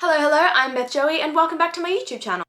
Hello, I'm Beth Joey and welcome back to my YouTube channel.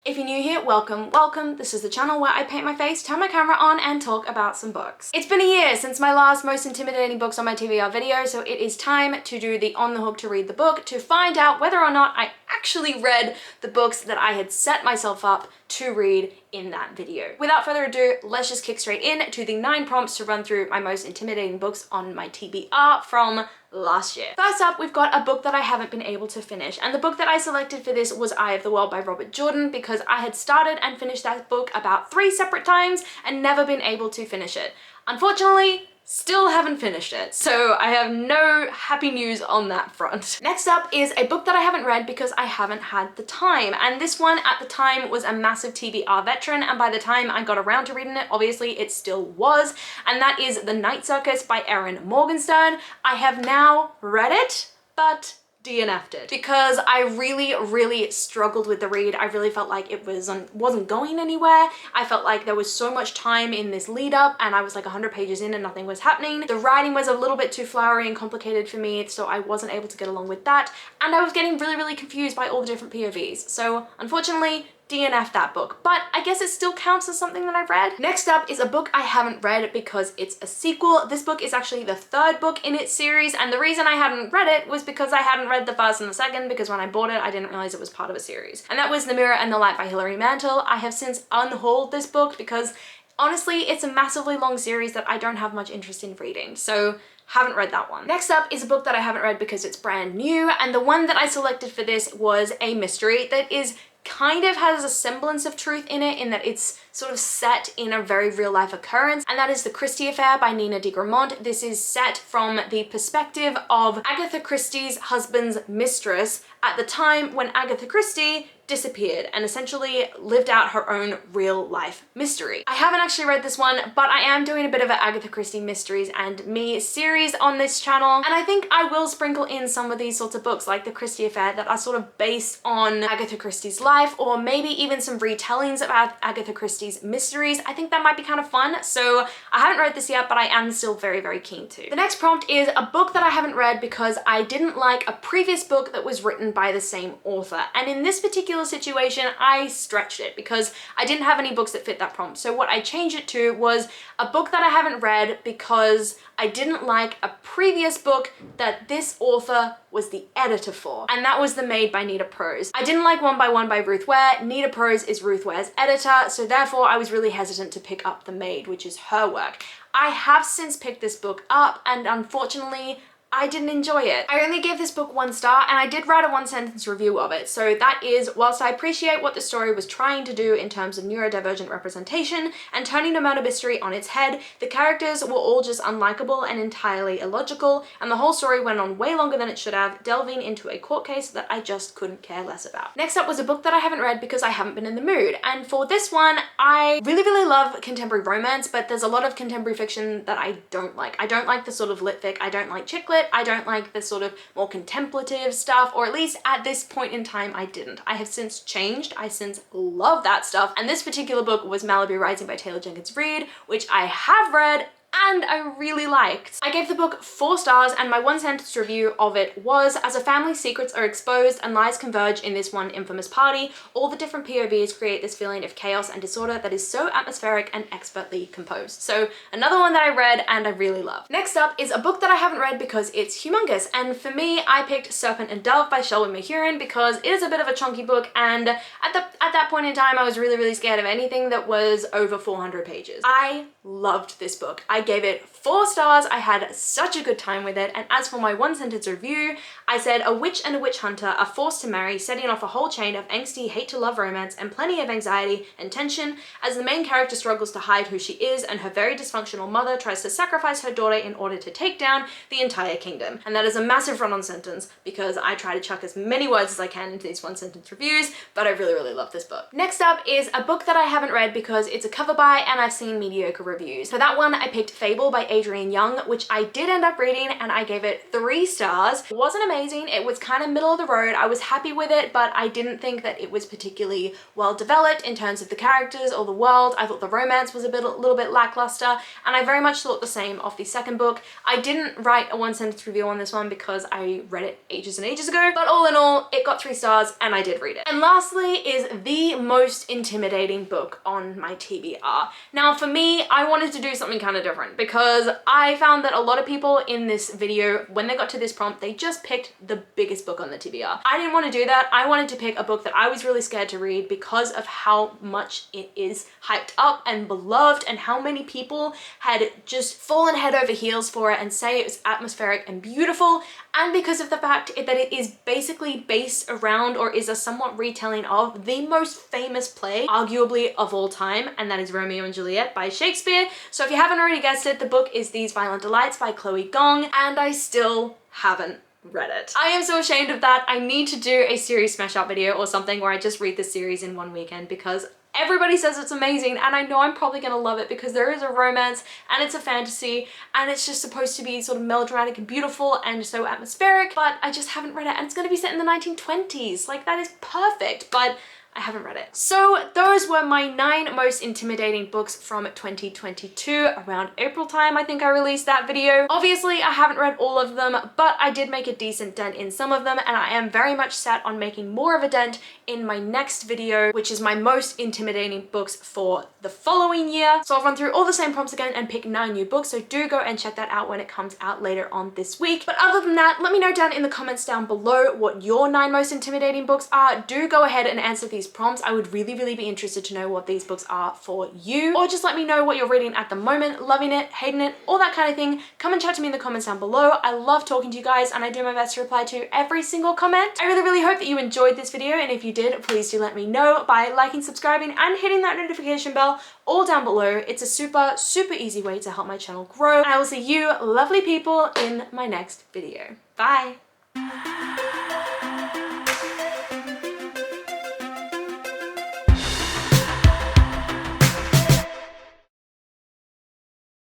If you're new here, welcome. This is the channel where I paint my face, turn my camera on, and talk about some books. It's been a year since my last most intimidating books on my TBR video, so it is time to do the on the hook to read the book to find out whether or not I actually read the books that I had set myself up to read in that video. Without further ado, let's just kick straight in to the 9 prompts to run through my most intimidating books on my TBR from last year. First up, we've got a book that I haven't been able to finish, and the book that I selected for this was Eye of the World by Robert Jordan because I had started and finished that book about 3 separate times and never been able to finish it. Unfortunately, still haven't finished it, so I have no happy news on that front. Next up is a book that I haven't read because I haven't had the time, and this one at the time was a massive TBR veteran, and by the time I got around to reading it, obviously it still was, and that is The Night Circus by Erin Morgenstern. I have now read it, but DNF'd it because I really struggled with the read. I really felt like it wasn't going anywhere. I felt like there was so much time in this lead up and I was like 100 pages in and nothing was happening. The writing was a little bit too flowery and complicated for me, so I wasn't able to get along with that, and I was getting really confused by all the different POVs. So unfortunately, DNF that book, but I guess it still counts as something that I've read. Next up is a book I haven't read because it's a sequel. This book is actually the 3rd book in its series, and the reason I hadn't read it was because I hadn't read the 1st and the 2nd, because when I bought it I didn't realize it was part of a series. And that was The Mirror and the Light by Hilary Mantel. I have since unhauled this book because honestly it's a massively long series that I don't have much interest in reading, so haven't read that one. Next up is a book that I haven't read because it's brand new, and the one that I selected for this was a mystery that is kind of has a semblance of truth in it, in that it's sort of set in a very real life occurrence, and that is The Christie Affair by Nina de Gramont. This is set from the perspective of Agatha Christie's husband's mistress at the time when Agatha Christie disappeared and essentially lived out her own real life mystery. I haven't actually read this one, but I am doing a bit of an Agatha Christie Mysteries and Me series on this channel, and I think I will sprinkle in some of these sorts of books like The Christie Affair that are sort of based on Agatha Christie's life, or maybe even some retellings about Agatha Christie's mysteries. I think that might be kind of fun, so I haven't read this yet, but I am still very keen to. The next prompt is a book that I haven't read because I didn't like a previous book that was written by the same author, and in this particular situation I stretched it because I didn't have any books that fit that prompt. So what I changed it to was a book that I haven't read because I didn't like a previous book that this author was the editor for, and that was The Maid by Nita Prose. I didn't like One by One by Ruth Ware. Nita Prose is Ruth Ware's editor, so therefore I was really hesitant to pick up The Maid, which is her work. I have since picked this book up, and unfortunately I didn't enjoy it. I only gave this book 1 star, and I did write a 1-sentence review of it. So that is, whilst I appreciate what the story was trying to do in terms of neurodivergent representation and turning a murder mystery on its head, the characters were all just unlikable and entirely illogical, and the whole story went on way longer than it should have, delving into a court case that I just couldn't care less about. Next up was a book that I haven't read because I haven't been in the mood, and for this one I really love contemporary romance, but there's a lot of contemporary fiction that I don't like. I don't like the sort of lit fic, I don't like chick lit, I don't like the sort of more contemplative stuff, or at least at this point in time I didn't. I have since changed, I since love that stuff, and this particular book was Malibu Rising by Taylor Jenkins Reid, which I have read and I really liked. I gave the book 4 stars, and my 1-sentence review of it was, as a family's secrets are exposed and lies converge in this one infamous party, all the different POVs create this feeling of chaos and disorder that is so atmospheric and expertly composed. So another one that I read and I really love. Next up is a book that I haven't read because it's humongous, and for me I picked Serpent and Dove by Shelby Mahurin because it is a bit of a chunky book, and at that point in time I was really scared of anything that was over 400 pages. I loved this book. I gave it 4 stars. I had such a good time with it, and as for my 1-sentence review, I said, a witch and a witch hunter are forced to marry, setting off a whole chain of angsty hate-to-love romance and plenty of anxiety and tension as the main character struggles to hide who she is, and her very dysfunctional mother tries to sacrifice her daughter in order to take down the entire kingdom. And that is a massive run-on sentence because I try to chuck as many words as I can into these 1-sentence reviews, but I really love this book. Next up is a book that I haven't read because it's a cover buy and I've seen mediocre reviews. For that one, I picked Fable by Adrienne Young, which I did end up reading, and I gave it 3 stars. It wasn't amazing. It was kind of middle of the road. I was happy with it, but I didn't think that it was particularly well developed in terms of the characters or the world. I thought the romance was a little bit lackluster, and I very much thought the same of the second book. I didn't write a 1-sentence review on this one because I read it ages and ages ago, but all in all, it got 3 stars and I did read it. And lastly is the most intimidating book on my TBR. Now for me, I wanted to do something kind of different because I found that a lot of people in this video, when they got to this prompt, they just picked the biggest book on the TBR. I didn't want to do that. I wanted to pick a book that I was really scared to read because of how much it is hyped up and beloved and how many people had just fallen head over heels for it and say it was atmospheric and beautiful, and because of the fact that it is basically based around or is a somewhat retelling of the most famous play arguably of all time, and that is Romeo and Juliet by Shakespeare. So if you haven't already guessed it, the book is These Violent Delights by Chloe Gong, and I still haven't read it. I am so ashamed of that. I need to do a series smash up video or something where I just read this series in one weekend because everybody says it's amazing, and I know I'm probably gonna love it because there is a romance and it's a fantasy and it's just supposed to be sort of melodramatic and beautiful and so atmospheric, but I just haven't read it, and it's gonna be set in the 1920s. Like, that is perfect, but I haven't read it. So those were my 9 most intimidating books from 2022. Around April time, I think I released that video. Obviously, I haven't read all of them, but I did make a decent dent in some of them, and I am very much set on making more of a dent in my next video, which is my most intimidating books for the following year. So I'll run through all the same prompts again and pick 9 new books, so do go and check that out when it comes out later on this week. But other than that, let me know down in the comments down below what your 9 most intimidating books are. Do go ahead and answer these prompts. I would really be interested to know what these books are for you, or just let me know what you're reading at the moment, loving it, hating it, all that kind of thing. Come and chat to me in the comments down below. I love talking to you guys and I do my best to reply to every single comment. I really hope that you enjoyed this video, and if you did, please do let me know by liking, subscribing, and hitting that notification bell all down below. It's a super easy way to help my channel grow, and I will see you lovely people in my next video. Bye!